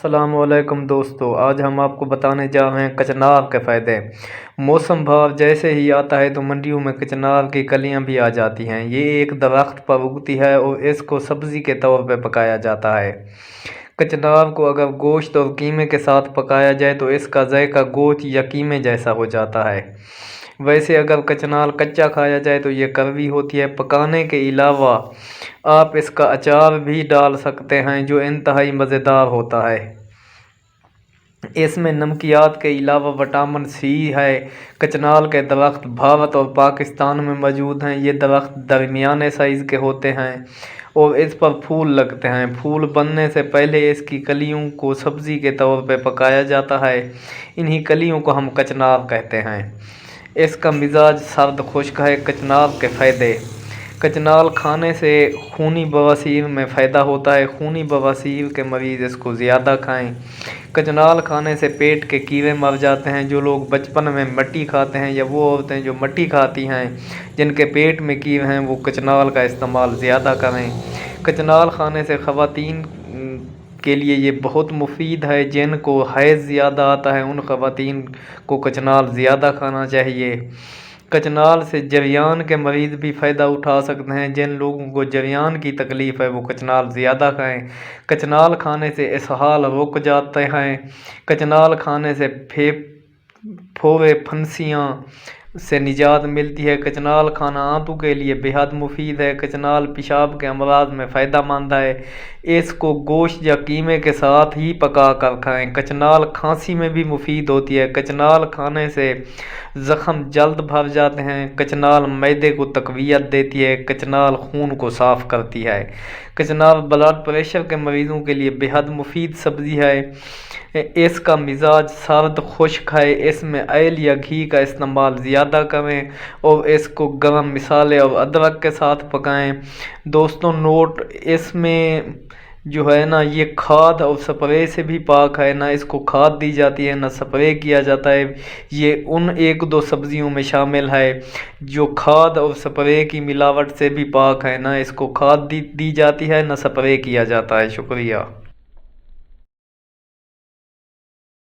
السلام علیکم دوستو، آج ہم آپ کو بتانے جا رہے ہیں کچنار کے فائدے۔ موسم بہار جیسے ہی آتا ہے تو منڈیوں میں کچنار کی کلیاں بھی آ جاتی ہیں۔ یہ ایک درخت پر اگتی ہے اور اس کو سبزی کے طور پہ پکایا جاتا ہے۔ کچنار کو اگر گوشت اور قیمے کے ساتھ پکایا جائے تو اس کا ذائقہ گوشت یا قیمے جیسا ہو جاتا ہے۔ ویسے اگر کچنار کچا کھایا جائے تو یہ کڑوی ہوتی ہے۔ پکانے کے علاوہ آپ اس کا اچار بھی ڈال سکتے ہیں جو انتہائی مزیدار ہوتا ہے۔ اس میں نمکیات کے علاوہ وٹامن سی ہے۔ کچنار کے درخت بھارت اور پاکستان میں موجود ہیں۔ یہ درخت درمیانے سائز کے ہوتے ہیں اور اس پر پھول لگتے ہیں۔ پھول بننے سے پہلے اس کی کلیوں کو سبزی کے طور پہ پکایا جاتا ہے۔ انہی کلیوں کو ہم کچنار کہتے ہیں۔ اس کا مزاج سرد خشک ہے۔ کچنار کے فائدے: کچنار کھانے سے خونی بواسیر میں فائدہ ہوتا ہے۔ خونی بواسیر کے مریض اس کو زیادہ کھائیں۔ کچنار کھانے سے پیٹ کے کیڑے مر جاتے ہیں۔ جو لوگ بچپن میں مٹی کھاتے ہیں یا وہ عورتیں جو مٹی کھاتی ہیں جن کے پیٹ میں کیڑے ہیں وہ کچنار کا استعمال زیادہ کریں۔ کچنار کھانے سے خواتین کے لیے یہ بہت مفید ہے۔ جن کو حیض زیادہ آتا ہے ان خواتین کو کچنار زیادہ کھانا چاہیے۔ کچنار سے جریان کے مریض بھی فائدہ اٹھا سکتے ہیں۔ جن لوگوں کو جریان کی تکلیف ہے وہ کچنار زیادہ کھائیں۔ کچنار کھانے سے اسہال رک جاتے ہیں۔ کچنار کھانے سے پھوڑے پھنسیاں سے نجات ملتی ہے۔ کچنار کھانا آنتوں کے لیے بہت مفید ہے۔ کچنار پیشاب کے امراض میں فائدہ مند ہے۔ اس کو گوشت یا قیمے کے ساتھ ہی پکا کر کھائیں۔ کچنار کھانسی میں بھی مفید ہوتی ہے۔ کچنار کھانے سے زخم جلد بھر جاتے ہیں۔ کچنار معدے کو تقویت دیتی ہے۔ کچنار خون کو صاف کرتی ہے۔ کچنار بلڈ پریشر کے مریضوں کے لیے بہت مفید سبزی ہے۔ اس کا مزاج سرد خشک ہے۔ اس میں آئل یا گھی کا استعمال زیادہ کریں اور اس کو گرم مسالے اور ادرک کے ساتھ پکائیں۔ دوستوں نوٹ: اس میں جو ہے نا یہ کھاد اور سپرے سے بھی پاک ہے۔ نہ اس کو کھاد دی جاتی ہے نہ سپرے کیا جاتا ہے۔ یہ ان ایک دو سبزیوں میں شامل ہے جو کھاد اور سپرے کی ملاوٹ سے بھی پاک ہے۔ نہ اس کو کھاد دی جاتی ہے نہ سپرے کیا جاتا ہے۔ شکریہ۔